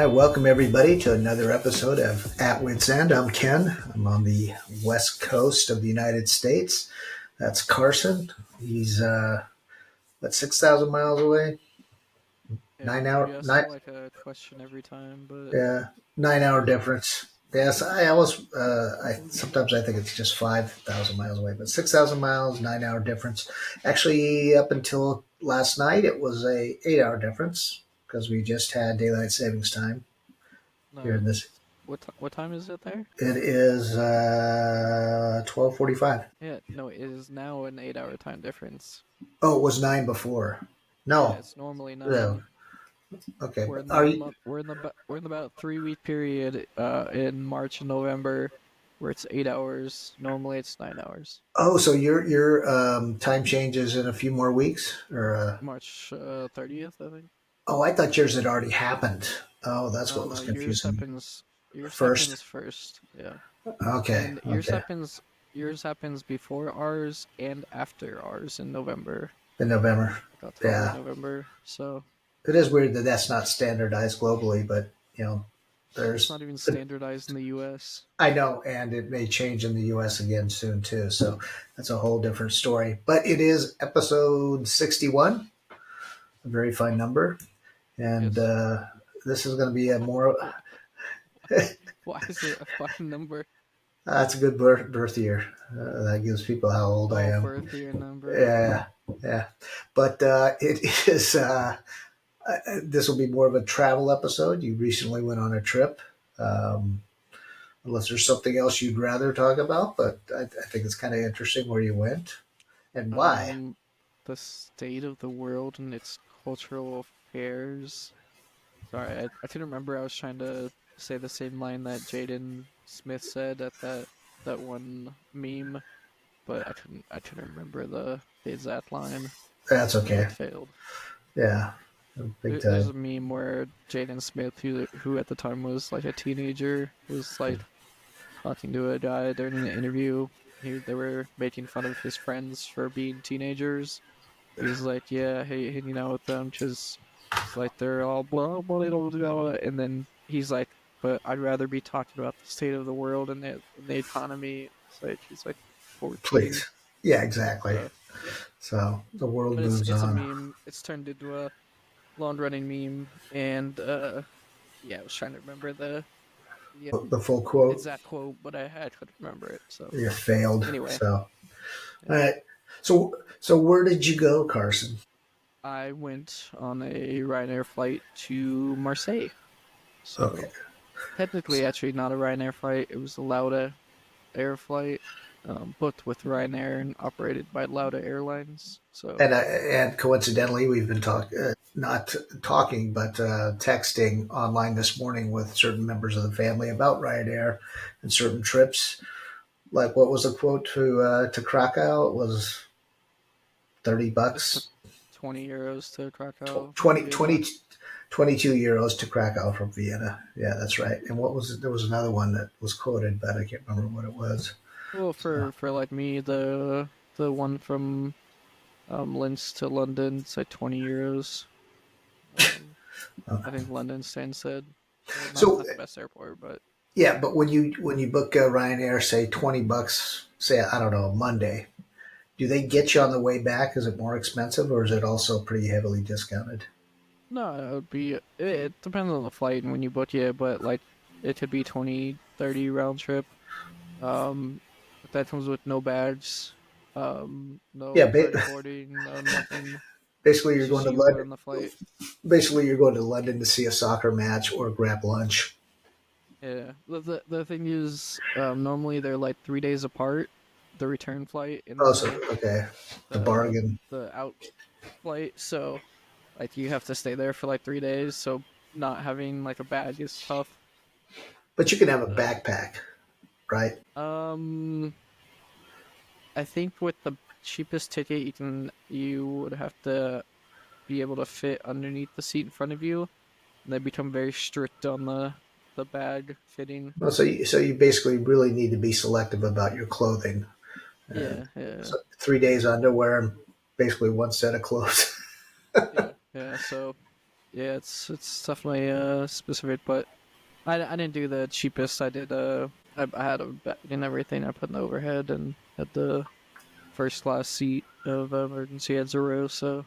right, welcome everybody to another episode of At Witt. I'm Ken. I'm on the west coast of the United States. That's Carson. He's 6,000 miles away. Yeah, Nine you hour ask me nine like a question every time, but yeah 9 hour difference. Yes, I always I sometimes I think it's just 5,000 miles away, but 6,000 miles, 9 hour difference. Actually, up until last night, it was a 8 hour difference because we just had daylight savings time here no, in this. what time is it there? It is 12:45. Yeah, no, it is now an 8 hour time difference. Oh, it was nine before. Yeah, No, it's normally no. 9. Okay, We're but in are the you? month, we're in about 3 week period in March and November where it's 8 hours. Normally it's 9 hours. Oh, so your time changes in a few more weeks, or March 30th, I think. oh, I thought yours had already happened. Oh, that's No, what was no, confusing. yours First, happens first. Yeah. okay, And okay, yours happens before ours and after ours in November. in November. Like October, Yeah, November. So it is weird that that's not standardized globally, but it's there's. not even standardized in the US. I know, and it may change in the U.S. again soon too. So that's a whole different story. But it is episode 61, a very fine number, and Yes. this is going to be a more. Wh- Why is it a fine number? That's a good birth year. That gives people how old I Oh, am. birth year number. Yeah, yeah. But it is. This will be more of a travel episode. You recently went on a trip. Um, Unless there's something else you'd rather talk about, but I think it's kind of interesting where you went and why. Um, the state of the world and its cultural affairs. Sorry, I couldn't remember. I was trying to say the same line that Jaden Smith said at that one meme, but I couldn't remember the exact line, That's so okay. it failed. Yeah, big There's time. a meme where Jaden Smith, who at the time was like a teenager, was like talking to a guy during an interview. They were making fun of his friends for being teenagers. He was like, "Yeah, hey, hanging out with them because it's like they're all blah blah blah blah," and then he's like, "But I'd rather be talking about the state of the world and the economy." It's like he's like 14, Please. Yeah, exactly. so So the world but moves it's a on. meme. It's turned into a long running meme, and yeah, I was trying to remember the The full quote, exact quote, but I couldn't remember it. So you failed. anyway, So, all yeah. right. So where did you go, Carson? I went on a Ryanair flight to Marseille. Okay. So technically, actually, not a Ryanair flight. It was a Lauda Air flight, booked with Ryanair and operated by Lauda Airlines. So And coincidentally, we've been not talking, but texting online this morning with certain members of the family about Ryanair and certain trips. Like, what was the quote to Krakow? It was it's $30, 20 euros to Krakow from 20, Vienna. 22 euros to Krakow from Vienna. Yeah, that's right. And what was it? There was another one that was quoted, but I can't remember what it was. Well, So, for like me, the one from Linz to London, it's like 20 euros. Um, I okay. think London Stansted. So Not the best airport, but yeah, but when you book Ryanair, say $20, say I don't know Monday, do they get you on the way back? Is it more expensive, or is it also pretty heavily discounted? no, it would be. It depends on the flight and when you book it, but like it could be 20, 30 round trip. But that comes with no bags, Yeah, no early boarding, no nothing. basically you're It's going just to you London. on the flight. Basically, you're going to London to see a soccer match or grab lunch. Yeah. The thing is, normally they're like 3 days apart, the return flight and Oh, so the okay, the the bargain. the out flight. So like you have to stay there for like 3 days. So not having like a bag is tough. But you can have a Uh, backpack, right? um, I think with the cheapest ticket, you would have to be able to fit underneath the seat in front of you, and they become very strict on the bag fitting. Well, so you basically really need to be selective about your clothing. Yeah, yeah, So 3 days underwear and basically one set of clothes. yeah, yeah. So Yeah, it's definitely specific, but I didn't do the cheapest. I did I had a bed and everything. I put in the overhead and had the first class seat of emergency at zero. So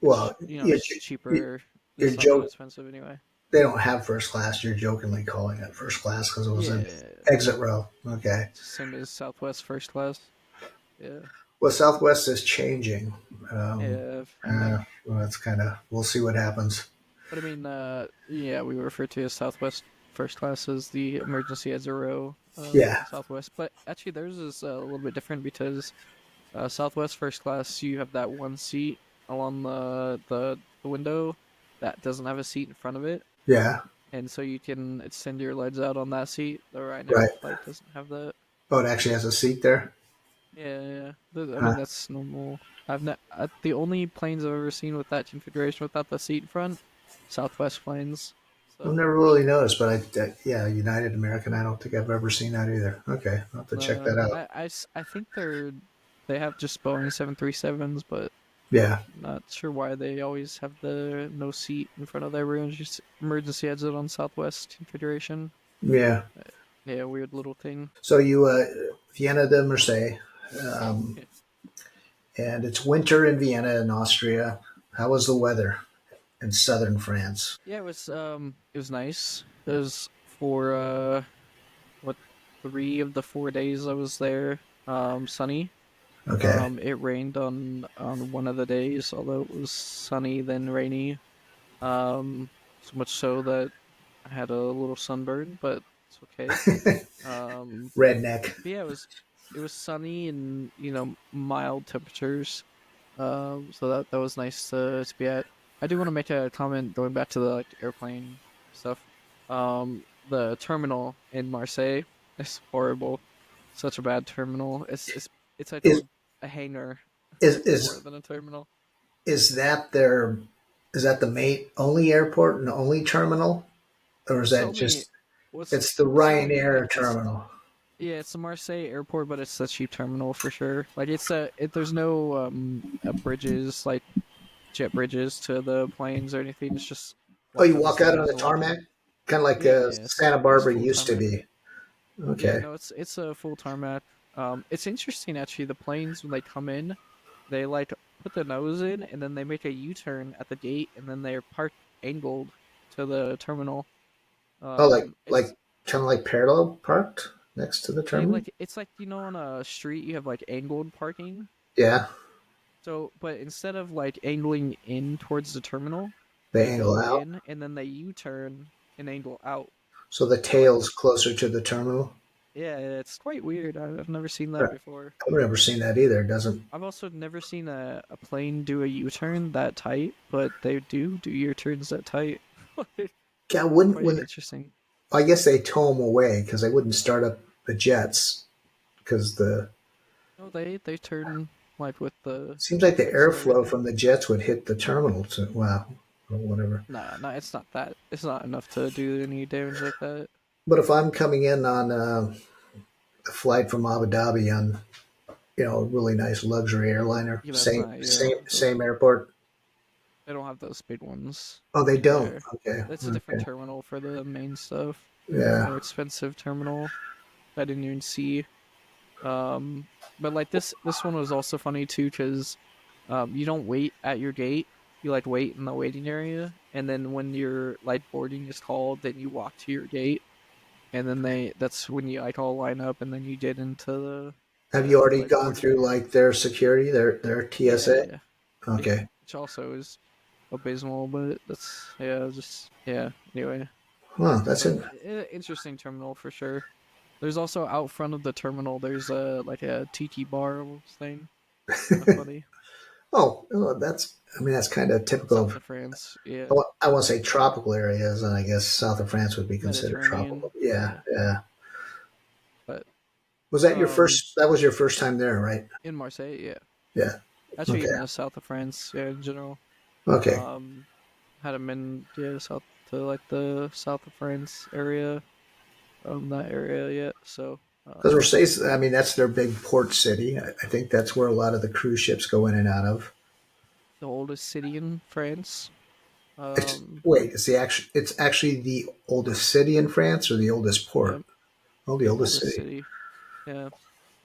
Well, which you know you're, is cheaper. you're It's not that joke. expensive anyway. They don't have first class. You're jokingly calling it first class because it was an Yeah, exit row. Okay. same as Southwest first class. Yeah, Well, Southwest is changing. Um, yeah, I've heard that. well, that's kind of. We'll see what happens. But I mean, yeah, we refer to as Southwest first class as the emergency at zero Yeah. in Southwest. But actually, theirs is a little bit different because Southwest first class, you have that one seat along the window that doesn't have a seat in front of it, Yeah. and so you can extend your legs out on that seat. The Ryanair Right. flight doesn't have that. Oh, it actually has a seat there. Yeah, yeah. I mean, Huh. that's normal. The only planes I've ever seen with that configuration without the seat in front, Southwest planes. I've So never really noticed, but yeah, United American. I don't think I've ever seen that either. Okay, I'll have to check that out. I think they have just Boeing 737s, but Yeah. not sure why they always have the no seat in front of their emergency exit on Southwest configuration. Yeah. Yeah, weird little thing. So you, Vienna de Marseille, um, Yeah, and it's winter in Vienna in Austria. How was the weather in southern France? yeah, it was nice. It was for what 3 of the 4 days I was there, sunny. Okay. It rained on one of the days, although it was sunny then rainy. So much so that I had a little sunburn, but it's okay. Um, Redneck. but yeah, it was sunny and mild temperatures. So that was nice to be at. I do want to make a comment going back to the like airplane stuff. The terminal in Marseille is horrible. Such a bad terminal. It's like Is a hangar is more is than a terminal. is that their? Is that the main only airport and only terminal, or is It's the that only just? what's It's the what's funny. Ryanair terminal. Yeah, it's the Marseille airport, but it's the cheap terminal for sure. Like there's no bridges like jet bridges to the planes or anything. It's just Oh, walk you down the walk out on stairs the and walk tarmac, in. kind of like Yeah, yeah, Santa it's Barbara full used to tarmac. be. Yeah, Okay. no, it's a full tarmac. It's interesting actually. The planes when they come in, they like put the nose in and then they make a U-turn at the gate and then they're parked angled to the terminal. Oh, like It's kind of like parallel parked next to the yeah, terminal. like it's like on a street you have like angled parking. Yeah, So, but instead of like angling in towards the terminal, they they angle go out, in and then they U-turn and angle out. so the So like tail's closer to the terminal. yeah, it's quite weird. I've never seen that Right. before. I've never seen that either. It doesn't. I've also never seen a plane do a U-turn that tight, but they do U-turns that tight. Yeah, wouldn't Quite when interesting. I guess they tow them away because they wouldn't start up the jets because the No, they turn like with the seems like the quirks and airflow everything. from the jets would hit the terminal. To, wow, or whatever. Nah, nah, it's not that. It's not enough to do any damage like that. But if I'm coming in on a flight from Abu Dhabi on a really nice luxury airliner, Yeah, that's same not. Yeah, same those same airport. they don't have those big ones Oh, they don't. there. Okay, That's a different okay, terminal for the main stuff. yeah. More expensive terminal. I didn't even see. Um, but like this one was also funny too because you don't wait at your gate. You like wait in the waiting area, and then when your like boarding is called, then you walk to your gate, and then that's when you like all line up, and then you get into Have you the already like gone boarding through area. like their security, their Yeah, TSA? yeah, yeah. Okay. Which also is abysmal, but that's yeah, just yeah. Anyway, Huh, that's but it. interesting terminal for sure. There's also out front of the terminal. There's a like a tiki bar thing. Kind of funny. Oh, that's. I mean, that's kind of typical South of. of France, yeah. I want to say tropical areas, and I guess south of France would be considered Mediterranean, tropical. Yeah, yeah. yeah. But Was that your um, first? That was your first time there, right? in Marseille, yeah. Yeah. Actually, Okay. in the south of France, yeah, in general. Okay. Um, had them in yeah south to like the south of France area, that area yet. So Because Marseille, I mean, that's their big port city. I think that's where a lot of the cruise ships go in and out of. the oldest city in France. Wait, it's actually the oldest city in France or the oldest Yeah, port? Oh, the oldest oldest city. city. Yeah,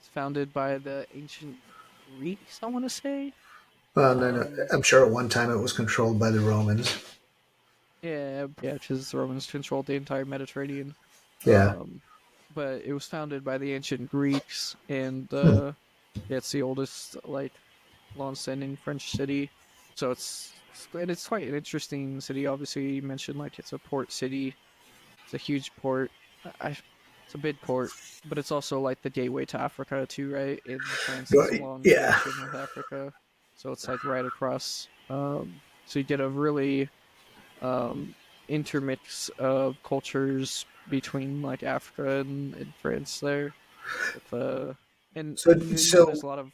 it's founded by the ancient Greeks, I want to say. Well, no, Um, I'm sure at one time it was controlled by the Romans. yeah, because the Romans controlled the entire Mediterranean. Yeah. Um, but it was founded by the ancient Greeks, and Hmm. yeah, it's the oldest like long-standing French city. So it's quite an interesting city. Obviously, you mentioned like it's a port city. It's a huge port. It's a big port, but it's also like the gateway to Africa too, right? And France has a long Yeah. connection with Africa, so it's like right across. So you get a really um, intermix of cultures between like Africa and France there. With So, and there's so a lot of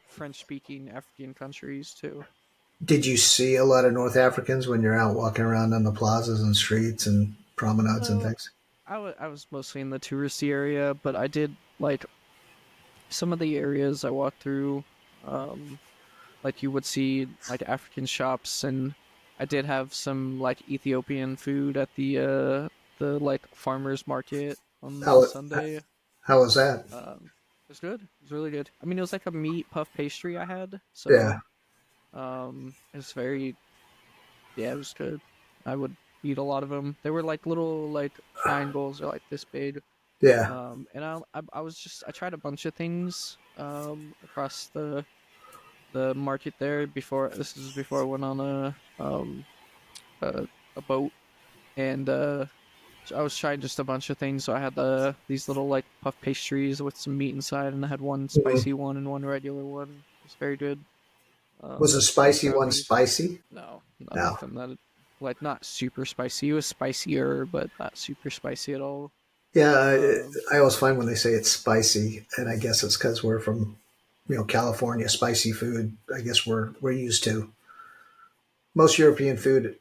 French-speaking African countries too. did you see a lot of North Africans when you're out walking around on the plazas and streets and promenades and Uh, things? I was mostly in the touristy area, but I did like some of the areas I walked through. Um, like you would see like African shops, and I did have some like Ethiopian food at the like farmers market on How Sunday. how was that? It was good. It was really good. I mean, it was like a meat puff pastry I had, Yeah. so it was very yeah, it was good. I would eat a lot of them. They were like little like triangles, or like this big. Yeah. And I was just I tried a bunch of things across the market there before. This is before I went on a boat, and I was trying just a bunch of things. So I had these little like puff pastries with some meat inside, and I had one Mhm. spicy one and one regular one. It's very good. Was the Some spicy one brownies. spicy? No, No. nothing that like not super spicy. It was spicier, but not super spicy at all. Yeah, Um, I always find when they say it's spicy, and I guess it's because we're from, California. Spicy food, I guess we're used to. Most European food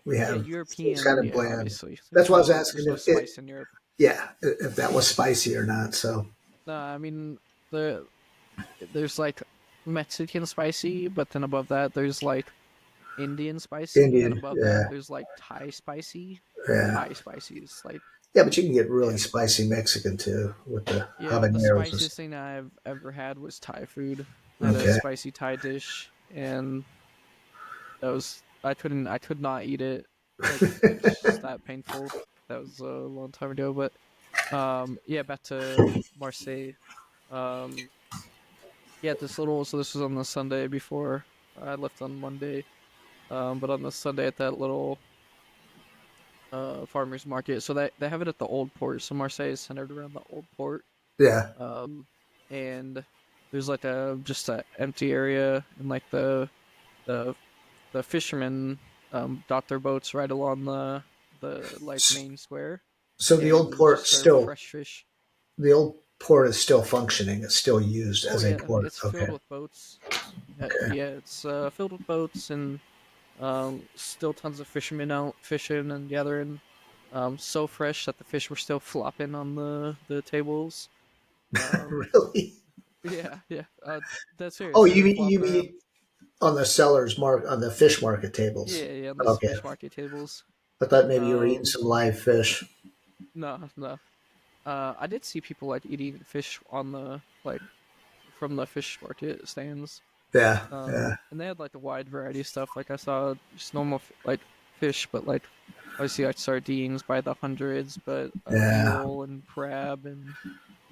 we yeah, have, it's kind European. of Yeah, bland. obviously. That's why I was There's asking no if it, spice in Europe. yeah, if that was spicy or not. So No, I mean there's like Mexican spicy, but then above that there's like Indian spicy, and Indian, above that yeah, there's like Thai spicy. yeah, Thai spicy is like yeah, but you can get really yeah, spicy Mexican too with the yeah. But the habaneros and spiciest stuff. thing I've ever had was Thai food. I had a Okay. spicy Thai dish, and that was I could not eat it. Like it's just that painful. That was a long time ago, but yeah, back to Marseille. Um, yeah, this was on the Sunday before I left on Monday. But on the Sunday at that little farmers market, so they have it at the old port. So Marseille is centered around the old port. Yeah. Um, and there's like a just a empty area, and like the the fishermen dock their boats right along the like S- main square, So and just serve fresh fish. the old port is still functioning. It's still used Oh as a yeah, port. it's filled Okay. with boats. Okay. Yeah, it's filled with boats, and still tons of fishermen out fishing and gathering. So fresh that the fish were still flopping on the tables. Um, Really? yeah. That's Oh, serious. They you were mean you flopping around. mean on the sellers mark on the fish market tables? Yeah, on those Okay. fish market tables. I thought maybe you were eating Um, some live fish. no. I did see people like eating fish on the like from the fish market stands. Yeah. Yeah. And they had like a wide variety of stuff. Like I saw just normal like fish, but like obviously like sardines by the hundreds, but Yeah. eel and crab and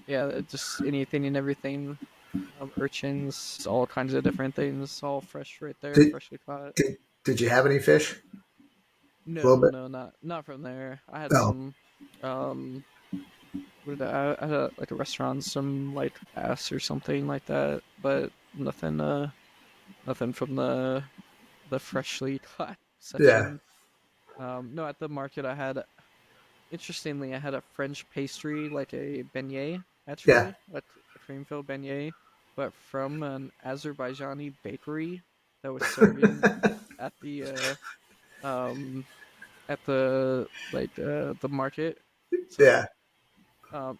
yeah, just anything and everything. Urchins, all kinds of different things, all fresh right there, Did freshly caught. did you have any fish? A little No, bit. no, not from there. I had Oh. some um what did I had like a restaurant, some like bass or something like that, but nothing from the freshly caught Yeah. section. No, at the market interestingly I had a French pastry, like a beignet, Yeah. actually, a cream-filled beignet, but from an Azerbaijani bakery that was serving at um the market. So Yeah.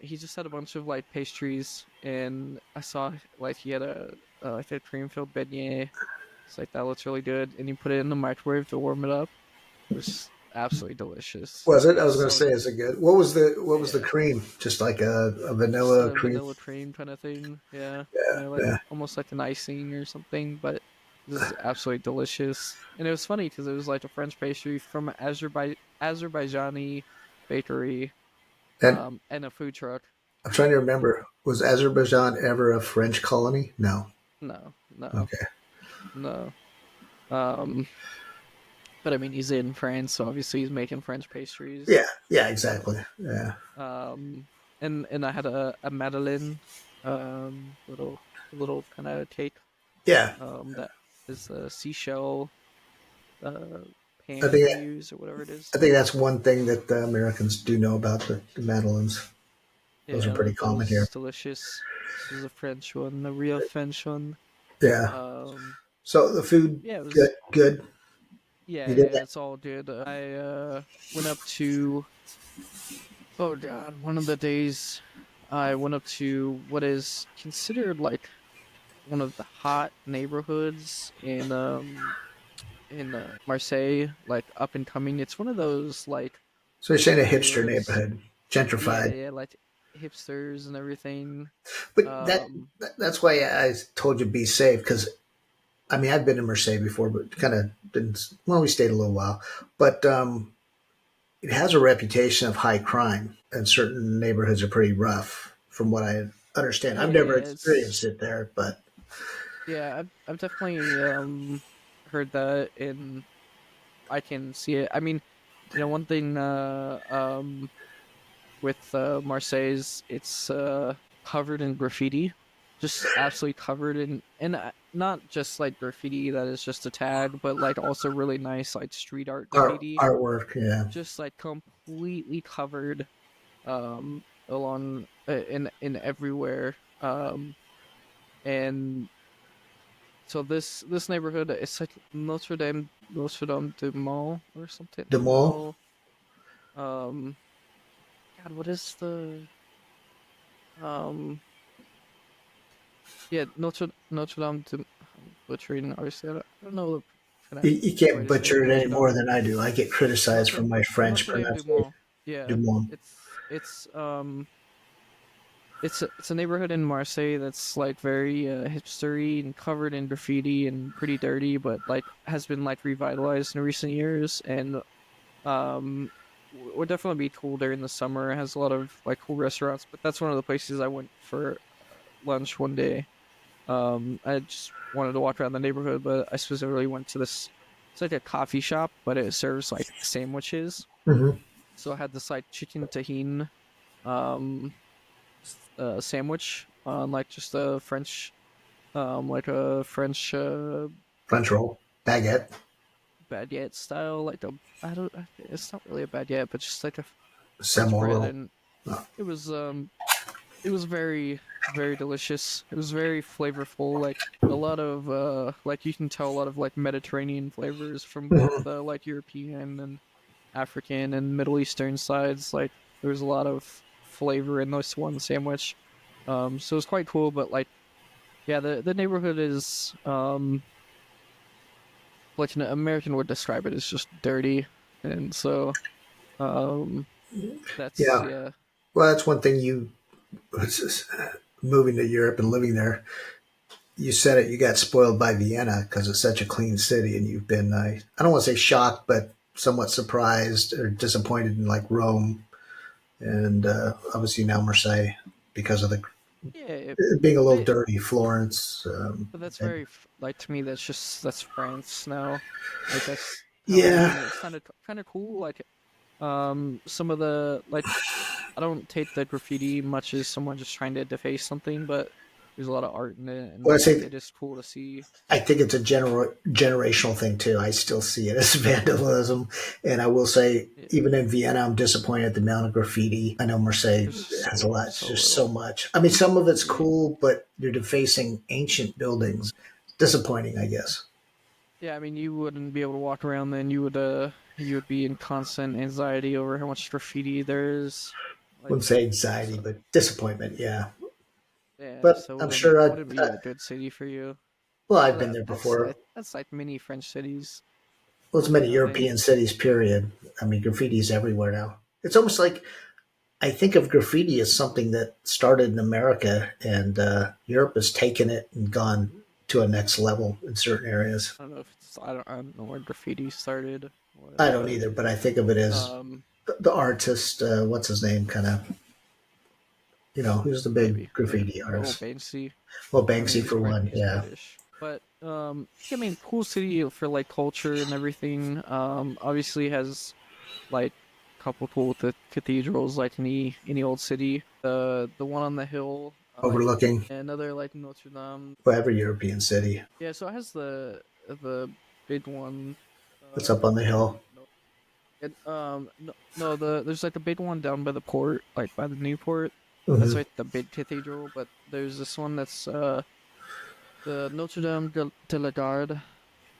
he just had a bunch of like pastries, and I saw like he had a like a cream filled beignet. It's like that looks really good, and he put it in the microwave to warm it up. was absolutely delicious. Was it? I It's was going to so say, is it good? What was the yeah, cream? Just like a just vanilla a cream? vanilla cream kind of thing. Yeah, Yeah, like yeah. almost like an icing or something. But this is absolutely delicious, and it was funny because it was like a French pastry from Azerbaijani bakery, And and a food truck. I'm trying to remember, was Azerbaijan ever a French colony? No. No, no, Okay. no. Um, but I mean, he's in France, so obviously he's making French pastries. Yeah, yeah, exactly. Yeah, Um, and I had a Madeleine, little kind of cake, yeah. that is a seashell, uh, I pan think they use or whatever it is. I think that's one thing that the Americans do know about the Madeleines. Those are Yeah, pretty that common here. was delicious. This was a French one, a real French one. Yeah. Um, So the food, yeah, it good, was. good. Yeah, You did yeah, that. it's all good. I went up to. Oh God, one of the days, I went up to what is considered like one of the hot neighborhoods in Marseille, like up and coming. It's one of those like So you're saying a hipster neighborhoods. neighborhood, Yeah, gentrified, yeah, like hipsters and everything. but Um, that's why I told you be safe because I mean I've been to Marseille before, but kind of didn't. Well, we stayed a little while, but it has a reputation of high crime, and certain neighborhoods are pretty rough, from what I understand. I've yeah, never yeah, experienced it there, but yeah. I've definitely heard that, and I can see it. I mean, one thing with Marseille's, it's covered in graffiti, just absolutely covered in, and not just like graffiti that is just a tag, but like also really nice like street art graffiti, artwork, yeah. just like completely covered along in everywhere. And so this neighborhood, it's like Notre Dame du Mall or something. The mall, Mall. Um, God, what is the um Yeah, Notre Dame de, I'm butchering obviously. I don't know the you way can't to say it. butcher it any more than I do. I get criticized for my French Notre Dame du pronunciation. Mont. Yeah, Du Monde. it's a neighborhood in Marseille that's like very hipstery and covered in graffiti and pretty dirty, but like has been like revitalized in recent years, and would definitely be cool during the summer. It has a lot of like cool restaurants, but that's one of the places I went for lunch one day. I just wanted to walk around the neighborhood, but I specifically went to this. It's like a coffee shop, but it serves like sandwiches. Hmm. So I had this like chicken tahine um sandwich on like just a French like a French French roll, baguette, baguette style, like a I don't it's not really a baguette, but just like a French semoule bread, roll. and Oh, it was um it was very very delicious. It was very flavorful, like a lot of like you can tell a lot of like Mediterranean flavors from both mhm. the like European and African and Middle Eastern sides. Like there was a lot of flavor in this one sandwich. So it was quite cool, but like yeah, the neighborhood is like an American would describe it as just dirty, and so um that's Yeah. yeah. Well, that's one thing moving to Europe and living there. You said it. You got spoiled by Vienna because it's such a clean city, and you've been. I don't want to say shocked, but somewhat surprised or disappointed in like Rome and obviously now Marseille because of the Yeah, being a little but dirty. Florence, but that's and very like to me. That's France now. Like that's how it is, yeah. and it's kind of cool. Like some of the like I don't take the graffiti much as someone just trying to deface something, but there's a lot of art in it, Well, and like it is cool to see. I think it's a generational thing too. I still see it as vandalism, and I will say, Yeah, even in Vienna, I'm disappointed at the amount of graffiti. I know Marseille there's just has a lot. It's so just so little. much. I mean, some of it's Yeah, cool, but you're defacing ancient buildings. Disappointing, I guess. yeah. I mean, you wouldn't be able to walk around then. You would be in constant anxiety over how much graffiti there is. Like Wouldn't say anxiety, so, but disappointment. Yeah, yeah. but So I'm wouldn't sure. wouldn't be a good city for you. Well, I've But been there that's before. that's like many French cities. Well, it's many They European cities. Period. I mean, graffiti's everywhere now. It's almost like I think of graffiti as something that started in America, and Europe has taken it and gone to a next level in certain areas. I don't know if it's I don't know where graffiti started, I don't but either, but I think of it as um the artist. What's his name? Kind of. Who's the big maybe graffiti oh artist? Banksy. Well, I mean Banksy for one. he's Yeah. British, but I mean cool city for like culture and everything. Obviously has like a couple cool cathedrals like any old city. The one on the hill, Overlooking another like Notre Dame. well, every European city. Yeah, so it has the big one. It's up on the hill. No, no, there's like the big one down by the port, like by the new port. That's Hmm. like the big cathedral. But there's this one that's the Notre Dame de la Garde,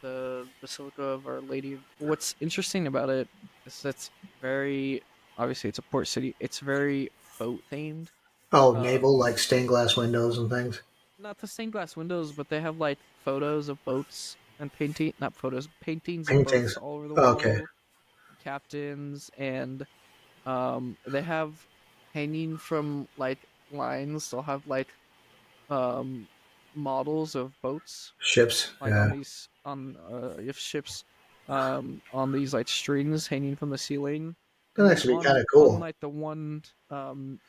the Basilica of Our Lady. What's interesting about it is that's very obviously it's a port city. It's very boat themed. Oh, naval, Um, like stained glass windows and things. Not the stained glass windows, but they have like photos of boats and painting, not photos, paintings of boats Paintings. all over the Okay. wall, captains, and they have hanging from like lines. They'll have like um models of boats Ships. like on Yeah. these on if ships on these like strings hanging from the ceiling, and That then actually be kind of on cool. like the one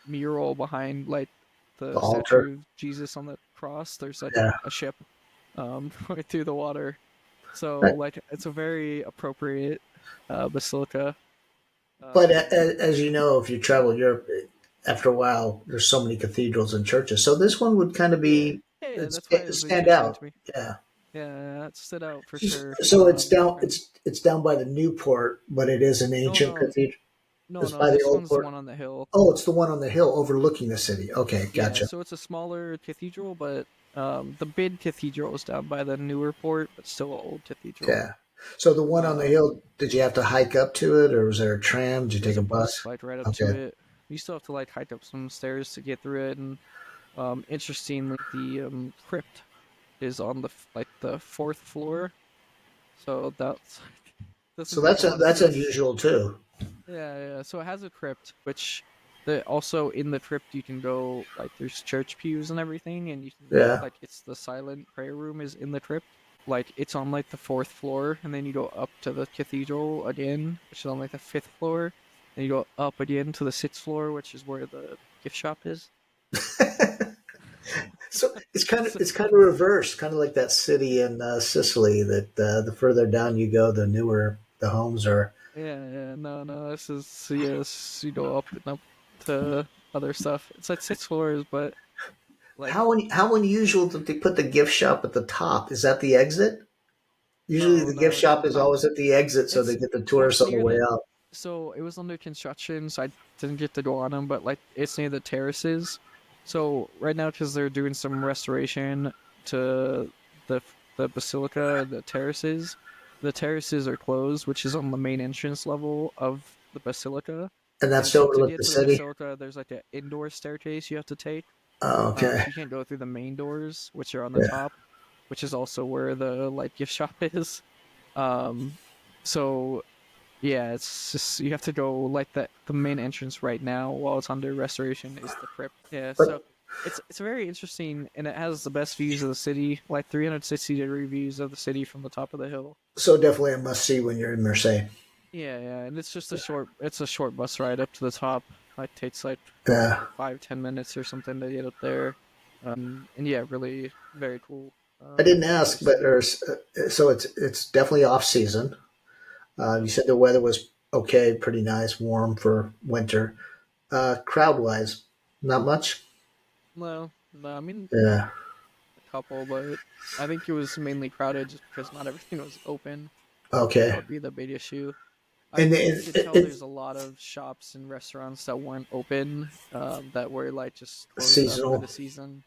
mural behind like The the altar. statue of Jesus on the cross, there's like Yeah. a ship going through the water. So But, like it's a very appropriate basilica. but um as you know, if you travel Europe, after a while, there's so many cathedrals and churches. So this one would kind of yeah, be yeah, that's why it was stand interesting out. to me. Yeah. Yeah, it stood out for sure. So it's down. Different. It's down by the Newport, but it is an No, ancient no, cathedral. no, It's no. by the This old one's the port. one on the hill. Oh, it's the one on the hill overlooking the city. Okay, Yeah, gotcha. so it's a smaller cathedral, but the big cathedral is down by the newer port, but still an old cathedral. Yeah. So the one on the Um, hill, did you have to hike up to it, or was there a tram? Did you take there's a a bus? bus like right up to Okay. it. You still have to like hike up some stairs to get through it, and interestingly, the crypt is on like the fourth floor, so that So doesn't make a lot of that's sense. unusual too. Yeah, yeah. So it has a crypt, which the also in the crypt you can go like there's church pews and everything, and you can Yeah. like it's the silent prayer room is in the crypt. Like it's on like the fourth floor, and then you go up to the cathedral again, which is on like the fifth floor. Then you go up again to the sixth floor, which is where the gift shop is. So So, it's kind of reversed, kind of like that city in Sicily. That the further down you go, the newer the homes are. yeah, yeah, no, no, this is yes, you go up and up to other stuff. It's like six floors, but like How unusual that they put the gift shop at the top? Is that the exit? Usually, no, the gift no, it's shop on is top. always at the exit, so they It's get the well, it's tourists on the near way the. out. So it was under construction, so I didn't get to go on them. But like, it's near the terraces. So right now, because they're doing some restoration to the basilica, the terraces are closed, which is on the main entrance level of the basilica. And that's And to so to overlook get the to the city. basilica, there's like an indoor staircase you have to take. Oh, okay. So you can't go through the main doors, which are on the Yeah. top, which is also where the like gift shop is. Um, so yeah, it's just you have to go like the main entrance right now while it's under restoration is the crypt. Yeah, so But it's very interesting and it has the best views of the city, like 360-degree views of the city from the top of the hill. so definitely a must see when you're in Marseille. Yeah, yeah, and it's just a short bus ride up to the top. Like takes like Yeah. 5-10 minutes or something to get up there. And yeah, really very cool I didn't ask, place to but do. so it's definitely off season. You Yep. said the weather was okay, pretty nice, warm for winter. Crowd wise, not much. Well, no, I mean Yeah. a couple, but I think it was mainly crowded just because not everything was open. That Okay. would be the big issue. And You could tell it's there's a lot of shops and restaurants that weren't open, that were like just closed up for seasonal. the season.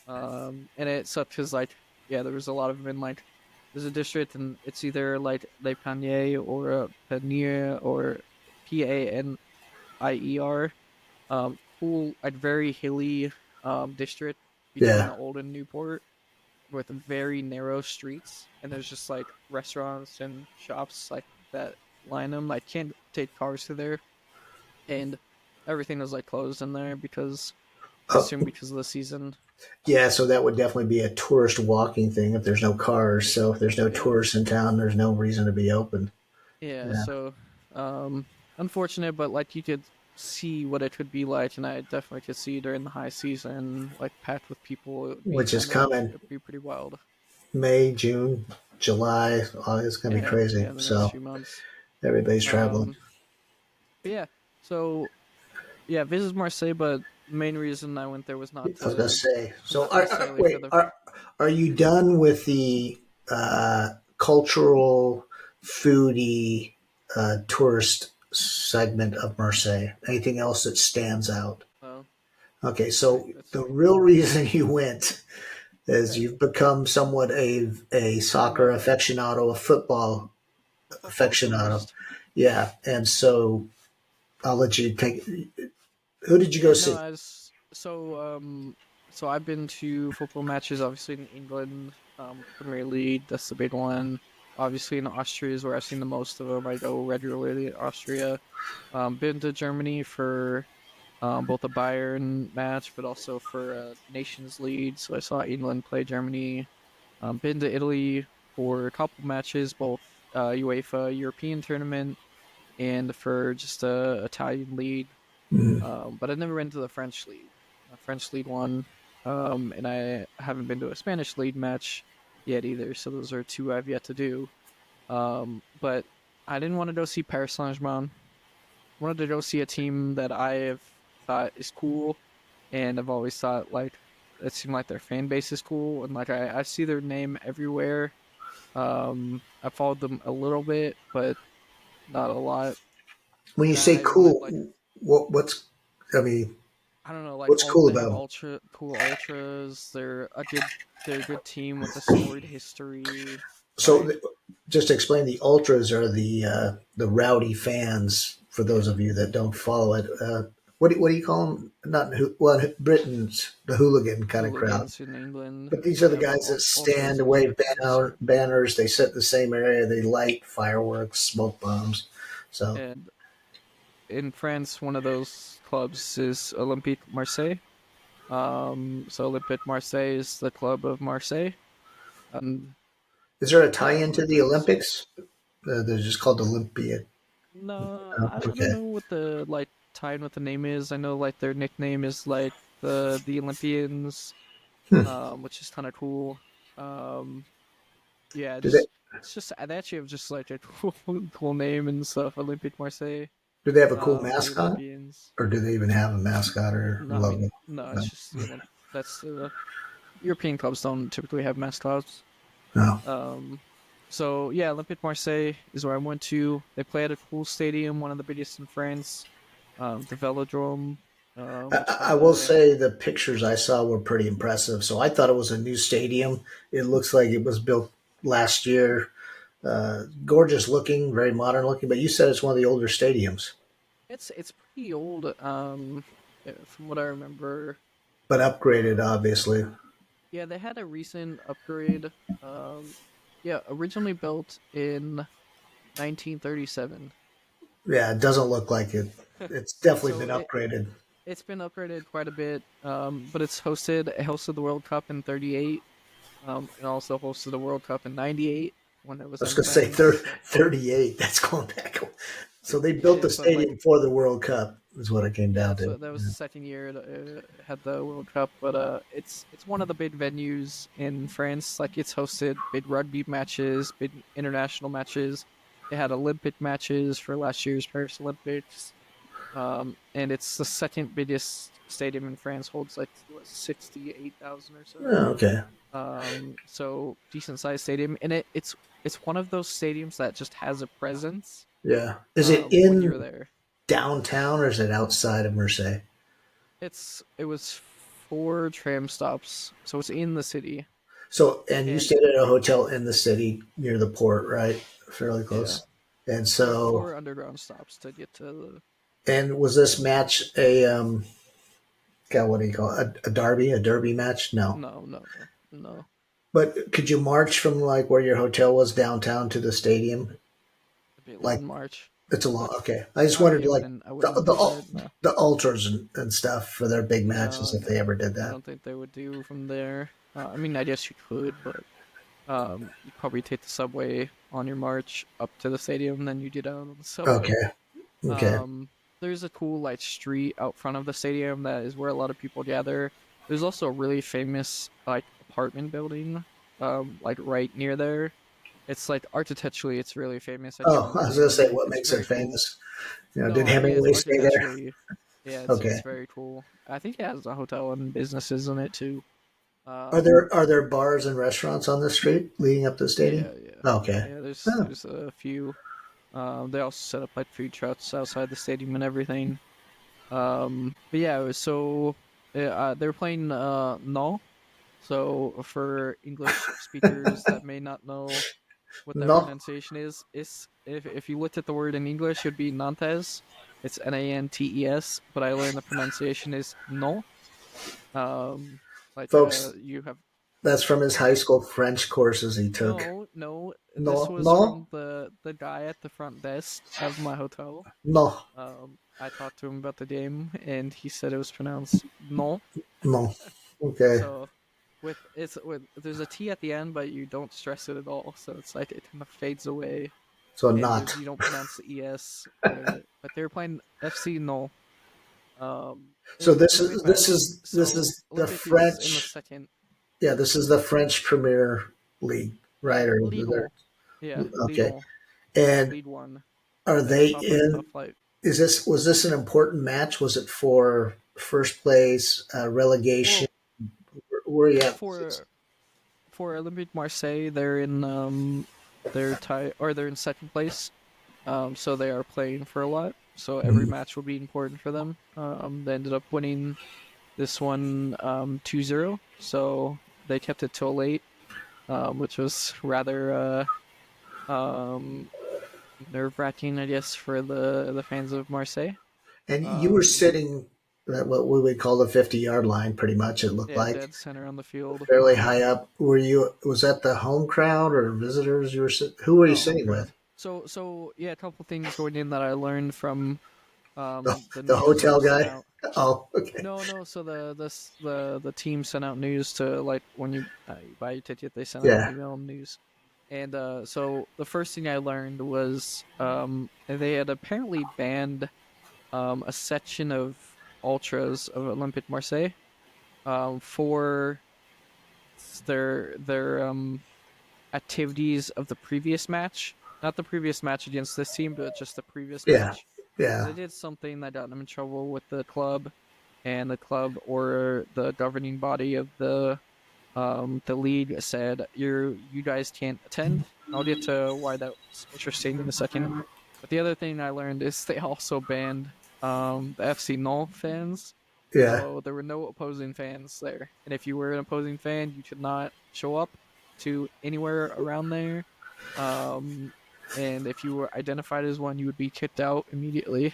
And it sucked because like yeah, there was a lot of them in like there's a district and it's either like Le Panier or Panier or Panier. Cool, like very hilly district between Yeah. the old and Newport. with very narrow streets, and there's just like restaurants and shops like that line them. I can't take cars through there, and everything was like closed in there because I Oh, assume because of the season. yeah, so that would definitely be a tourist walking thing if there's no cars. So if there's no Yeah, tourists in town, there's no reason to be open. yeah. Yeah, So, unfortunate, but like you could see what it could be like, and I definitely could see during the high season, like packed with people, it would be which is coming it'd be pretty wild. May, June, July. Oh, it's gonna be Yeah, crazy. yeah. The next So few months. everybody's traveling. Um, but yeah. So yeah, visit Marseille, but the main reason I went there I was gonna say. was So not necessarily for wait, the. are you done with the cultural, foodie, tourist segment of Marseille? Anything else that stands out? Oh, Okay, I so think that's the real reason you went is okay. you've become somewhat a I'm soccer aficionado, a football a football aficionado. tourist. Yeah, and so I'll let you take. Who did you go Yeah, no, see? as so I've been to football matches, obviously in England, Premier League, that's the big one. Obviously in Austria is where I've seen the most of them. I go regularly to Austria. Been to Germany for both a Bayern match, but also for Nations League. So I saw England play Germany. Been to Italy for a couple matches, both UEFA European tournament and for just a Italian league. Mm. But I've never been to the French league. French league one, and I haven't been to a Spanish league match yet either. So those are two I've yet to do. But I didn't want to go see Paris Saint Germain. Wanted to go see a team that I have thought is cool, and I've always thought like it seemed like their fan base is cool, and like I see their name everywhere. I followed them a little bit, but not a lot, When you and say I wanted cool, like what's I mean, I don't know, like what's all cool they have about them? ultra cool ultras. They're a good team with a storied history. So, Like just to explain, the ultras are the rowdy fans. For those of you that don't follow it, what do you call them? Not well, Britain's the hooligan kind of crowd. hooligans in England, But these are they the have guys that ultras stand, in wave Americans, banners. They sit in the same area. They light fireworks, smoke bombs. So, and in France, one of those clubs is Olympique Marseille. So Olympique Marseille is the club of Marseille. Um, is there a yeah, tie-in one to of the those. Olympics? They're just called Olympia. No, Oh, I don't okay. know what the like tie in what the name is. I know like their nickname is like the Olympians, Hmm. which is kind of cool. Um, yeah, Do they just it's just they actually have just like a cool name and stuff. Olympique Marseille, do they have a cool for the mascot, Olympians. or do they even have a mascot or No, I mean logo? no, No. it's just the Olymp. That's the European clubs don't typically have mascots. No. Um, so yeah, Olympique Marseille is where I went to. They play at a cool stadium, one of the biggest in France, the Velodrome, which I had will a say the pictures I saw were pretty impressive. So I thought it was a new stadium. It looks like it was built last year. Gorgeous looking, very modern looking. But you said it's one of the older stadiums, it's pretty old. From what I remember, but upgraded, um, obviously. yeah, they had a recent upgrade. Um, yeah, originally built in 1937. Yeah, it doesn't look like it. It's definitely So been upgraded. it's been upgraded quite a bit. But it hosted the World Cup in '38. And also hosted the World Cup in '98 when it was I was in going to say France. So 38. That's going back. So they built yeah, the but like stadium for the World Cup, is what it came yeah, down to. so that was the second year it had the World Cup. But it's one of the big venues in France. Like it's hosted big rugby matches, big international matches. It had Olympic matches for last year's Paris Olympics. And it's the second biggest stadium in France. Holds like 68,000 or so. Oh, okay. So decent sized stadium, and it's one of those stadiums that just has a presence. Yeah. Is it When you're in there, downtown or is it outside of Marseille? it was four tram stops, so it's in the city, So, and you and stayed at a hotel in the city near the port, right? Fairly yeah, close. And yeah, so, four underground stops to get to the. and was this match a God? What do you call it? A derby? A derby match? No. No, no, no, no. But could you march from like where your hotel was downtown to the stadium? It'd be a Like long march. it's a long. But Okay, I just oh wondered yeah, like I the wouldn't do the, that. No, the ultras and stuff for their big matches no, if they ever did I that. don't think they would do from there. I mean, I guess you could, but you'd probably take the subway on your march up to the stadium, then you get out on the subway. Okay, okay. Um, there's a cool like street out front of the stadium that is where a lot of people gather. There's also a really famous like apartment building, like right near there. It's like architecturally, it's really famous. I can't Oh, I remember was the gonna say name. what It's makes it very cool. famous. Did No, yeah, it's Hemingway stay there? architecturally, yeah, it's Okay. very cool. I think it has a hotel and businesses in it too. Are Um, there bars and restaurants on the street leading up to the stadium? yeah. Okay. Yeah, Oh, there's a few. They also set up like food trucks outside the stadium and everything. But yeah, it was so they were playing no. So for English speakers that may not know what that no. pronunciation is, it's if you looked at the word in English, it'd be Nantes. It's Nantes, but I learned the pronunciation is no. Um, like Folks, you have that's from his high yeah. school French courses he took. No. This No, was no, from the guy at the front desk of my hotel. no, I talked to him about the game, and he said it was pronounced no. no. Okay. So with there's a T at the end, but you don't stress it at all. So it's like it kind of fades away, So and not. you don't pronounce the es part of it. But they were playing FC no. It So was a big match. this So is the Olympique is in the French. second. Yeah, this is the French Premier League, right? Or Lead they're- all. Yeah, lead okay. all. And Lead one. are At the they top of the in? top flight. Is this was this an important match? Was it for first place relegation? Well, Where are you at? for Olympique Marseille, they're in they're tie or they're in second place. So they are playing for a lot. So every Mhm. match will be important for them. They ended up winning this one 2-0. So they kept it till late, which was rather um, nerve wracking, I guess, for the fans of Marseille. And you were Um, sitting at what we would call the 50-yard line, pretty much. It looked yeah, like dead center on the field. fairly high up. Were you? Was that the home crowd or visitors? Who were you No, home sitting with? crowd. So yeah, a couple things going in that I learned from the The news that hotel was sent guy. out. Oh, okay. No. So the team sent out news to like when you buy your ticket, they send out an Yeah, email and news. And so the first thing I learned was they had apparently banned a section of ultras of Olympique Marseille for their activities of the previous match, not the previous match against this team, but just the previous yeah, match. So yeah, they did something that got them in trouble with the club, and the club or the governing body of the league said you guys can't attend. I'll get to why that's interesting in a second. But the other thing I learned is they also banned the FC Null fans. yeah. So there were no opposing fans there. And if you were an opposing fan, you could not show up to anywhere around there. Um, and if you were identified as one, you would be kicked out immediately.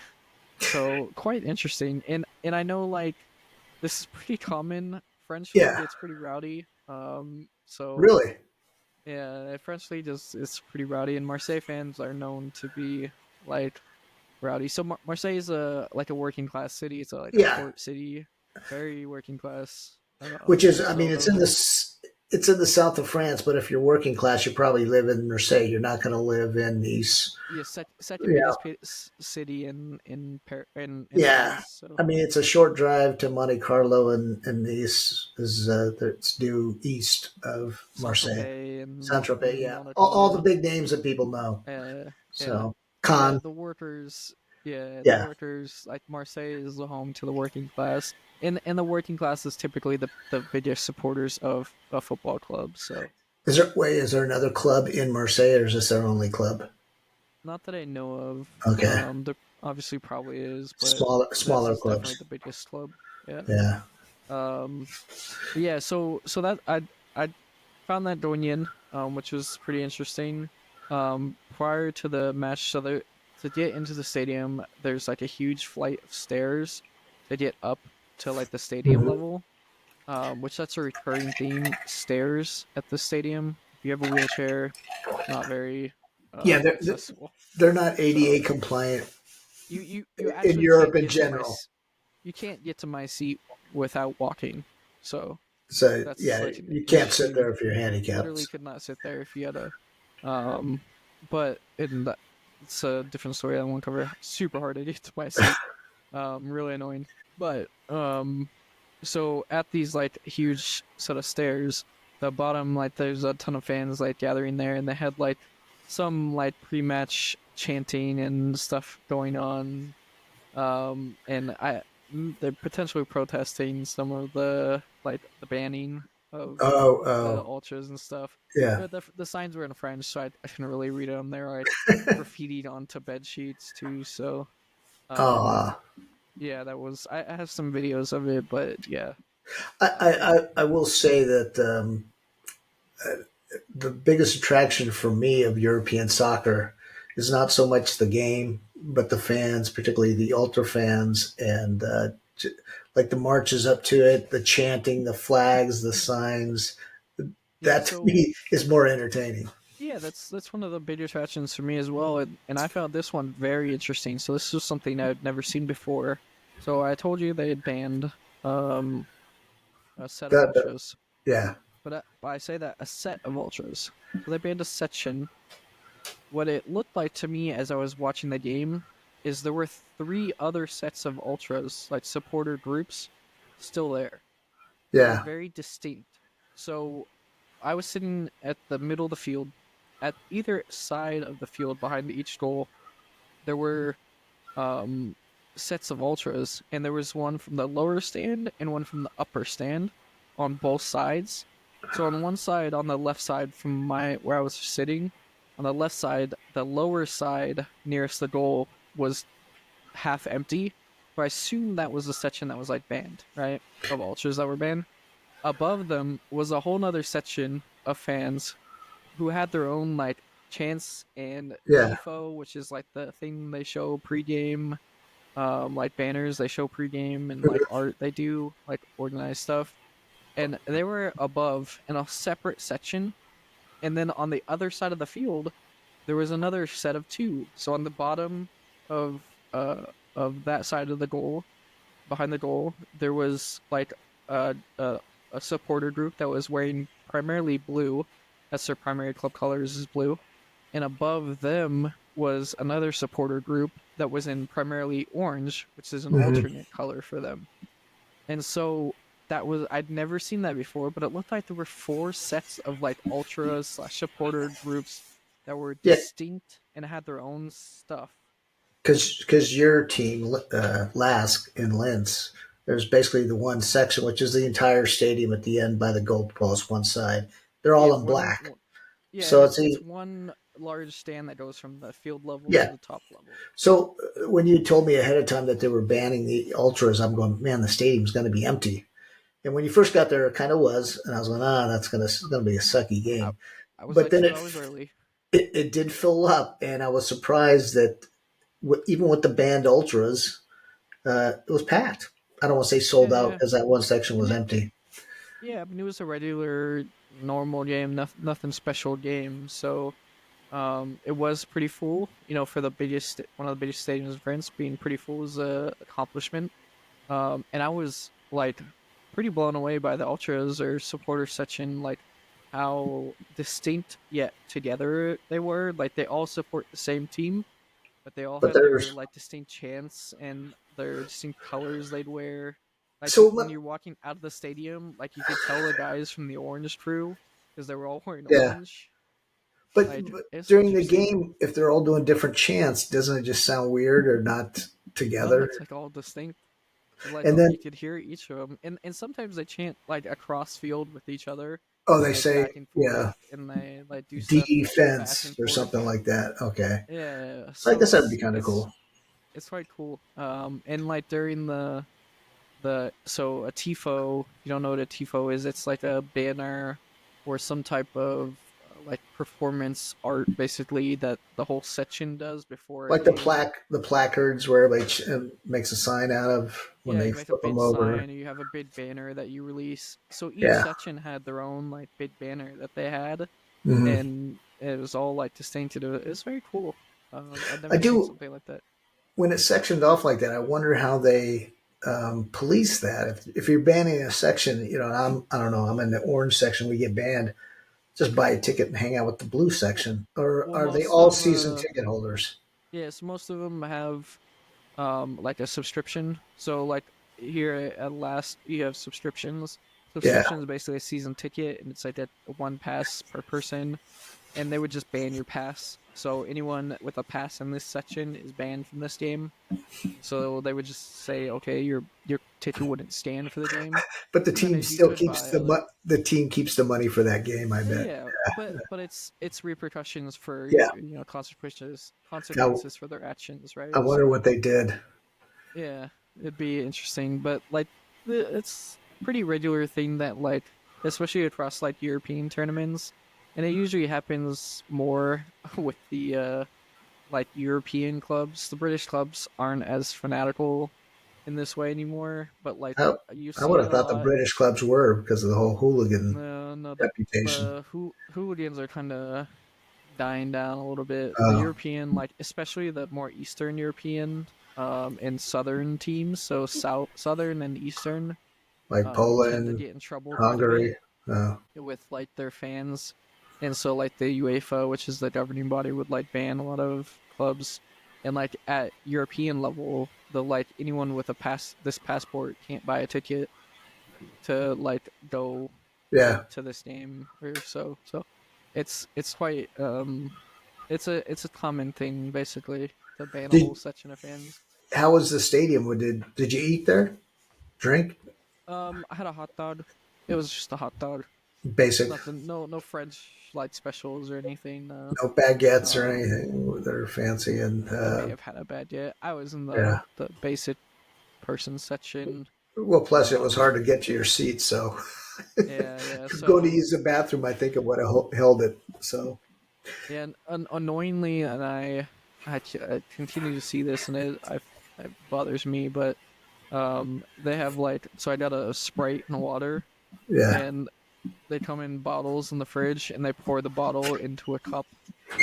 So quite interesting. And I know like this is pretty common. French league Yeah, gets pretty rowdy. So really. yeah, French league is pretty rowdy, and Marseille fans are known to be like rowdy. So Marseille is a like a working class city. It's like a Yeah, port city, very working class. which is, I mean, So those it's in the south of France. But if you're working class, you probably live in Marseille. You're not going to live in Nice. yeah, second Yeah, biggest city in yeah. France. So I mean, it's a short drive to Monte Carlo, and Nice is it's due east of Saint Marseille. Tropez Saint Tropez, and yeah, all the Monaco. big names that people know. Yeah, So and Cannes, the workers. Yeah, the yeah. workers like Marseille is the home to the working class, and the working class is typically the biggest supporters of a football club. So Is there another club in Marseille, or is this their only club? not that I know of. Okay, There obviously probably is, but this smaller is definitely clubs. the biggest club. Yeah. Yeah, Um. But yeah. So that I found that going in, which was pretty interesting. Prior to the match, so there to get into the stadium, there's like a huge flight of stairs to get up to like the stadium hmm level. which that's a recurring theme. Stairs at the stadium. If you have a wheelchair, it's not very Yeah, accessible. they're not ADA So compliant you in actually Europe can't in get to my general. you can't get to my seat without walking. So So that's yeah, like an you can't sit issue. there if you're Literally handicapped. could not sit there if you had a um but in that it's a different story I won't cover. Super hard to get to my seat. Really annoying. But so at these like huge set of stairs, the bottom like there's a ton of fans like gathering there, and they had like some like pre-match chanting and stuff going on. And they're potentially protesting some of the like the banning of Oh, the oh, ultras and stuff. yeah. But the signs were in French, so I couldn't really read them. They're like graffitied onto bed sheets too. So um, Oh, yeah, that was I have some videos of it, but yeah, I, I, um, I will say that the biggest attraction for me of European soccer is not so much the game, but the fans, particularly the ultra fans, and like the marches up to it, the chanting, the flags, the signs. yeah. That to So me is more entertaining. yeah, that's one of the big attractions for me as well, and I found this one very interesting. So this was something I'd never seen before. So I told you they had banned um a set of That ultras, yeah, but I say that a set of ultras. So they banned a section. What it looked like to me as I was watching the game is there were three other sets of ultras, like supporter groups, still there. They were yeah, very distinct. So I was sitting at the middle of the field. At either side of the field behind each goal, there were um, sets of ultras, and there was one from the lower stand and one from the upper stand on both sides. So on one side, on the left side from my where I was sitting, on the left side, the lower side nearest the goal was half empty. So I assume that was the section that was like banned, right? Of ultras that were banned. Above them was a whole nother section of fans who had their own like chants and yeah. tifo, which is like the thing they show pregame, like banners they show pregame and like art they do, like organized stuff. And they were above in a separate section, and then on the other side of the field, there was another set of two. So on the bottom of that side of the goal, behind the goal, there was like a supporter group that was wearing primarily blue. That's their primary club colors is blue. And above them was another supporter group that was in primarily orange, which is an Hmm. alternate color for them. And so that was I'd never seen that before, but it looked like there were four sets of like ultras slash supporter groups that were Yeah, distinct and had their own stuff. because your team, Lask in Linz, there's basically the one section, which is the entire stadium at the end by the goalpost, one side. They're Yeah, all in black. yeah, So it's one large stand that goes from the field level to yeah. the top level. So when you told me ahead of time that they were banning the ultras, I'm going, man, the stadium's going to be empty. And when you first got there, it kind of was, and I was going, that's going to be a sucky I game. I was But like then 2 hours early. it did fill up, and I was surprised that even with the banned ultras, it was packed. I don't want to say sold Yeah, out yeah, as that one section and was empty. yeah. I mean, it was a regular, normal game, nothing special game. So, it was pretty full. You know, for the biggest, one of the biggest stadiums in France, being pretty full is a accomplishment. And I was like pretty blown away by the ultras or supporter section, like how distinct yet together they were. Like they all support the same team, but they all But had their there's like distinct chants and their distinct colors they'd wear. Like so when you're walking out of the stadium, like you could tell the guys from the orange crew because they were all wearing yeah. orange. Like But it's during the interesting. game, if they're all doing different chants, doesn't it just sound weird or not No, together? it's like all distinct. Like And then you could hear each of them, and sometimes they chant like across field with each other, oh, they like say back and forth, yeah, and they like do stuff back defense and or forth. something like that. Okay, Yeah, I so guess that'd be kind of cool. it's quite cool. And like during the so a tifo, if you don't know what a tifo is, it's like a banner or some type of like performance art basically that the whole section does before a Like game. the placards where everybody makes a sign out of when Yeah, they you make a flip them bid over. sign, or you have a bid banner that you release. So each Yeah. section had their own like bid banner that they had, Hmm. and it was all like distinctive. It was very cool. I'd I never seen do. something like that. When it's sectioned off like that, I wonder how they police that. If you're banning a section, I don't know, I'm in the orange section, we get banned. Just buy a ticket and hang out with the blue section, or Well, are they most all of season ticket holders? yes, most of them have like a subscription. So like here at last you have subscriptions. Yeah, Subscription is basically a season ticket, and it's like a one pass per person, and they would just ban your pass. So anyone with a pass in this section is banned from this game. So they would just say, okay, your ticket wouldn't stand for the game, but the and then team you still could keeps buy other. the team keeps the money for that game. I Oh bet. yeah, but it's repercussions for Yeah, I, consequences for their actions, I right? wonder So what they did. yeah, it'd be interesting, but like it's a pretty regular thing that like especially across like European tournaments, and it usually happens more with the like European clubs. The British clubs aren't as fanatical in this way anymore, but like I, you I see would it have a thought the lot. British clubs were because of the whole hooligan No, no, reputation. the hooligans are kind of dying down a little bit. The Uh, European, like especially the more Eastern European, and Southern teams, so Southern and Eastern, like tend to Poland, get in trouble quite a bit Hungary. Uh, with like their fans, and so like the UEFA, which is the governing body, would like ban a lot of clubs, and like at European level, the like anyone with a this passport can't buy a ticket to like go yeah. to this game or so. So it's quite it's a common thing basically to ban a whole Did section of fans. How was the stadium? Did you eat there? Drink? I had a hot dog. It was just a hot dog. Basic. Nothing. No French like specials or anything. No baguettes or Um, anything that are fancy. And I may have had a bad day. I was in yeah. the basic person section. Well, plus it was Um, hard to get to your seat, so yeah, yeah. going to So use the bathroom, I think it would have held it. So yeah, and annoyingly, and I continue to see this, and it bothers me, but they have like so I got a Sprite and water, yeah, and they come in bottles in the fridge, and they pour the bottle into a cup,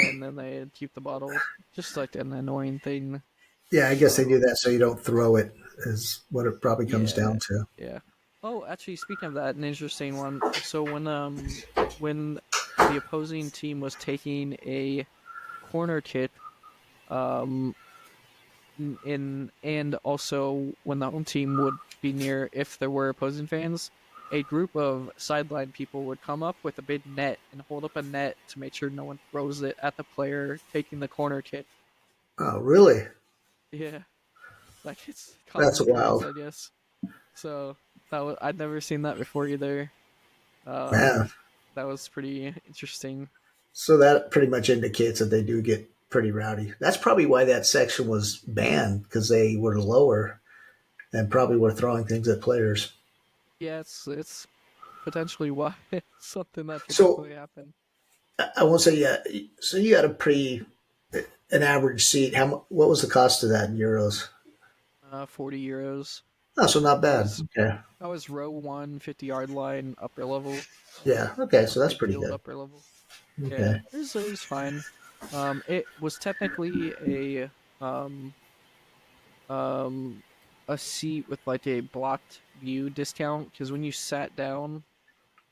and then they keep the bottle. Just like an annoying thing. yeah. I guess they do Um, that so you don't throw it. Is what it probably comes yeah, down to. yeah. Oh, actually, speaking of that, an interesting one. So when the opposing team was taking a corner kick, um, and also when the home team would be near, if there were opposing fans, a group of sideline people would come up with a big net and hold up a net to make sure no one throws it at the player taking the corner kick. Oh, really? Yeah, like it's common That's occurrence, wild, I guess. So I'd never seen that before either. man. Um, that was pretty interesting. So that pretty much indicates that they do get pretty rowdy. That's probably why that section was banned because they were lower and probably were throwing things at players. Yeah, it's potentially why it's something that could So definitely happen. I won't say yeah. So you had a pretty an average seat. What was the cost of that in euros? 40 euros. Oh, so not I bad. was Okay. I was row one, 50 yard line, upper level, Yeah. Okay. So that's pretty midfield, good. upper level. Yeah, Okay. it was fine. It was technically um um a seat with like a blocked view discount because when you sat down,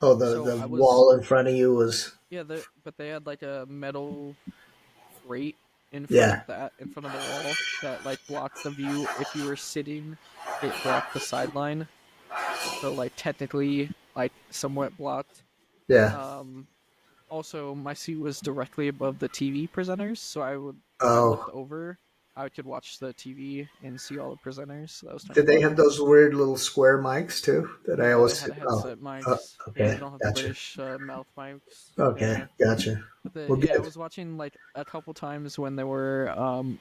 Oh, so the I was wall in front of you was yeah, but they had like a metal grate yeah. in front of the wall that like blocked the view. If you were sitting, it blocked the sideline. So like technically like somewhat blocked. Yeah. Um Also, my seat was directly above the TV presenters, so if I looked Oh, over, I could watch the TV and see all the presenters. So that was kind of did they cool. have those weird little square mics too? That I No, they always had oh, headset oh mics. Yeah, they okay, don't have the gotcha. British mouth mics. Okay, Yeah, gotcha. but Well, I good. was watching like a couple times when there were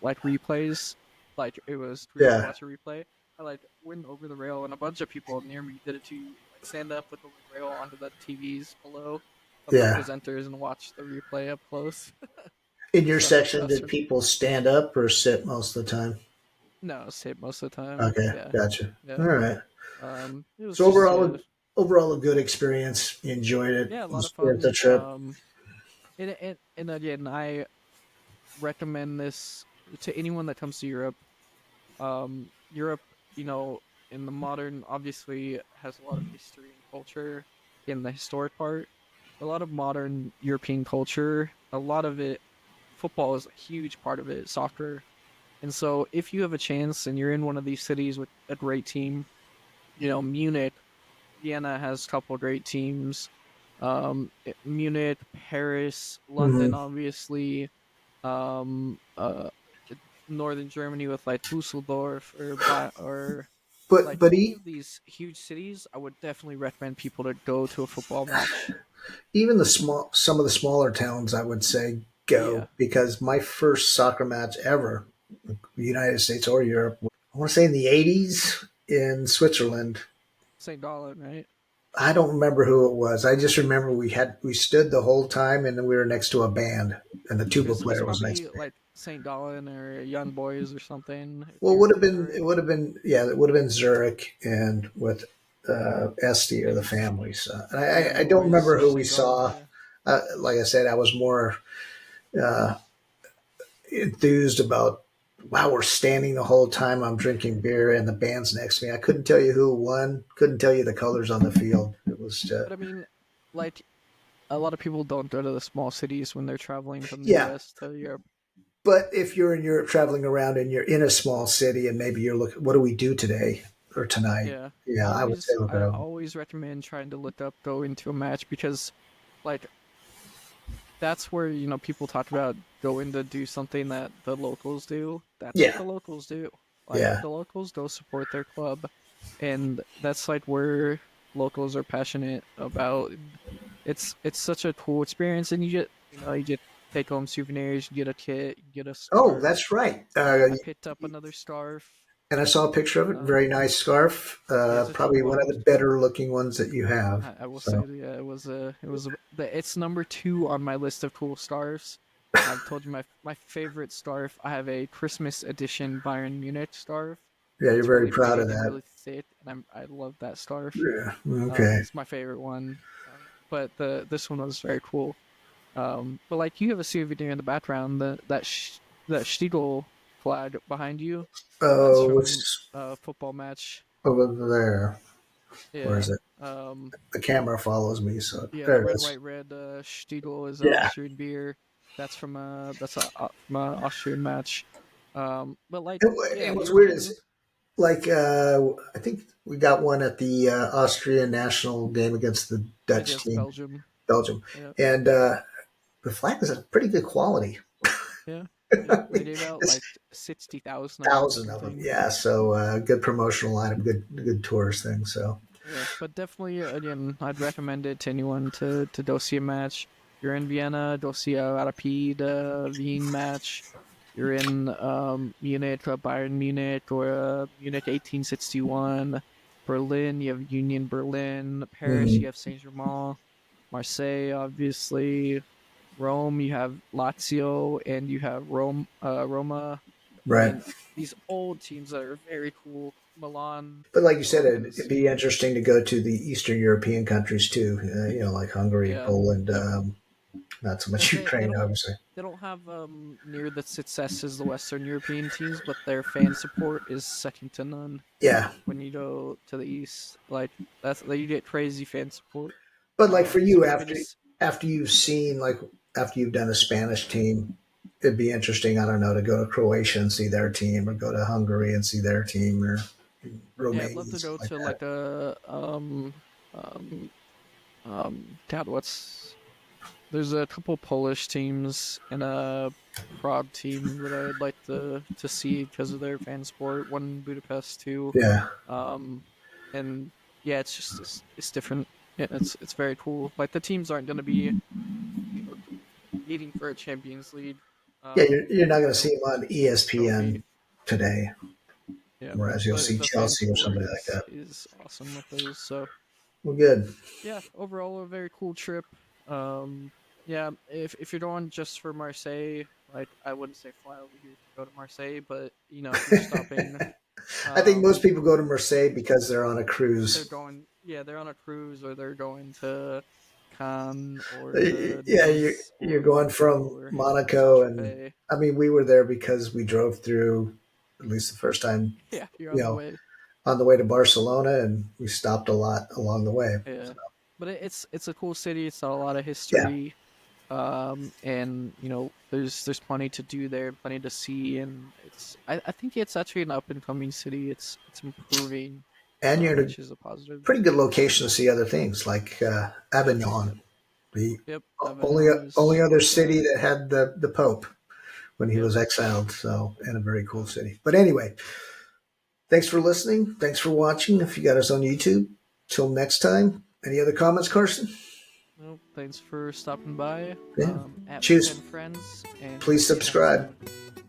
like replays, like it was free to Yeah. watch a replay. I like went over the rail, and a bunch of people near me did it too. Like stand up with the rail onto the TVs below. of the Yeah. presenters and watch the replay up close. In your So section, that's did really people stand up or sit most of the time? no, sit most of the time. Okay, Yeah, gotcha. All yeah. right. It was So just yeah, overall a good experience. You enjoyed it. yeah, a It lot of was worth the fun. trip. And again, I recommend this to anyone that comes to Europe. Europe, you know, in the modern, obviously has a lot of history and culture in the historic part. A lot of modern European culture, a lot of it, football is a huge part of it, soccer. And so, if you have a chance and you're in one of these cities with a great team, you know, Munich, Vienna has a couple of great teams. Munich, Paris, London, Hmm. obviously. Um, uh, Northern Germany with like Dusseldorf or But like but any e- of these huge cities. I would definitely recommend people to go to a football match. even some of the smaller towns, I would say Yeah, go because my first soccer match ever, the United States or Europe, I want to say in the '80s in Switzerland. St. Gallen, right? I don't remember who it was. I just remember we stood the whole time and then we were next to a band and the tuba It's player was next probably to me. like St. Gallen or Young Boys or something. If Well, you're from Zurich, it would have been yeah, it would have been Zurich and with Esty or the maybe family. So Young I don't Boys remember or who we St. Gallen. saw. Yeah, Like I said, I was more uh, enthused about. Wow, we're standing the whole time. I'm drinking beer, and the band's next to me. I couldn't tell you who won. Couldn't tell you the colors on the field. It was but I mean, like a lot of people don't go to the small cities when they're traveling from the yeah. U.S. to Europe. But if you're in Europe traveling around and you're in a small city and maybe you're looking, what do we do today or tonight? Yeah, Yeah, I would say look at I them. always recommend trying to look up going to a match because, like, that's where people talk about going to do something that the locals do. That's what Yeah, the locals do. Like yeah. the locals go support their club, and that's like where locals are passionate about. It's such a cool experience, and you get take home souvenirs, you get a kit, you get a Oh, scarf. that's right. I picked up another scarf. And I saw a picture of it. Very Um, nice scarf. yeah, it's a Probably dope one of one. the better looking ones that you have. I will say, So yeah, it's number two on my list of cool scarves. I've told you my favorite scarf. I have a Christmas edition Bayern Munich scarf. yeah, you're It's very really proud of big and that. really thick, and I love that scarf. Yeah. Okay. It's my favorite one. But the this one was very cool. But like you have a souvenir in the background, that Stiegel flag behind you. That's Oh, from what's a football match. over there? Where is Yeah. it? Um, The camera follows me, so Yeah, there the it red, is. white, red Stiegel is an Yeah. Austrian beer. That's from a Austrian match. But like, yeah, And what's weird European is like I think we got one at the Austrian national game against the Dutch against team, Belgium. Belgium, Yeah, and the flag is of pretty good quality. yeah, yeah. I They mean, gave out it's like 60,000 of them or thousand of them. something. Yeah, so good promotional item, good tourist thing. So Yeah, but definitely again, I'd recommend it to anyone to go see a match. You're in Vienna, go see a Rapid Wien match. You're in Munich, Bayern Munich, or Munich 1861. Berlin, you have Union Berlin. Paris, you mhm. have Saint Germain. Marseille, obviously. Rome, you have Lazio, and you have Roma. I Right. mean, these old teams that are very cool. Milan, But like you said, it'd is be interesting to go to the Eastern European countries too. Like Hungary, yeah. Poland. Yep. Not so They, much they they Ukraine, don't obviously. they don't have near the success as the Western European teams, but their fan support is second to none. Yeah, When you go to the East, like you get crazy fan support. but like for So you, maybe just after you've seen like after you've done a Spanish team, it'd be interesting. I don't know to go to Croatia and see their team, or go to Hungary and see their team, or yeah, I'd Romania love and to stuff go like to that. like a God, what's there's a couple Polish teams and a Prague team that I'd like to see because of their fan support. One in Budapest too. Yeah, Um, and yeah, it's different. Yeah, it's very cool. Like the teams aren't going to be competing for a Champions League. yeah. Um, You're not going to they'll see them on they'll be ESPN today, yeah, whereas you'll but see the fan Chelsea or support somebody like that. is awesome with those. So Well, good. yeah, overall a very cool trip. Um, yeah, if you're going just for Marseille, like I wouldn't say fly over here to go to Marseille, but if you're stopping, I think most um, people go to Marseille because they're on a they're cruise. going, yeah, they're on a cruise or they're going to Cannes or to Yeah, Nice you're or going Monaco from or Monaco, Saint and Tropez. I mean, we were there because we drove through at least the first time, Yeah, you're you on the know, way. on the way to Barcelona, and we stopped a lot along the way. Yeah, but it's a cool city. It's got a lot of Yeah, history. And there's plenty to do there, plenty to see, and I think it's actually an up and coming city. It's improving, and you're in a which is a positive. pretty good location to see other things like Yes. Avignon, the Yep. only Avignon only is other close by. city that had the Pope when he Yep. was exiled. So, and a very cool city. But anyway, thanks for listening. Thanks for watching. If you got us on YouTube, till next time. Any other comments, Carson? Well, thanks for stopping by. Yeah. At Witt Cheers. and Friends, and we'll Please see you next subscribe. time.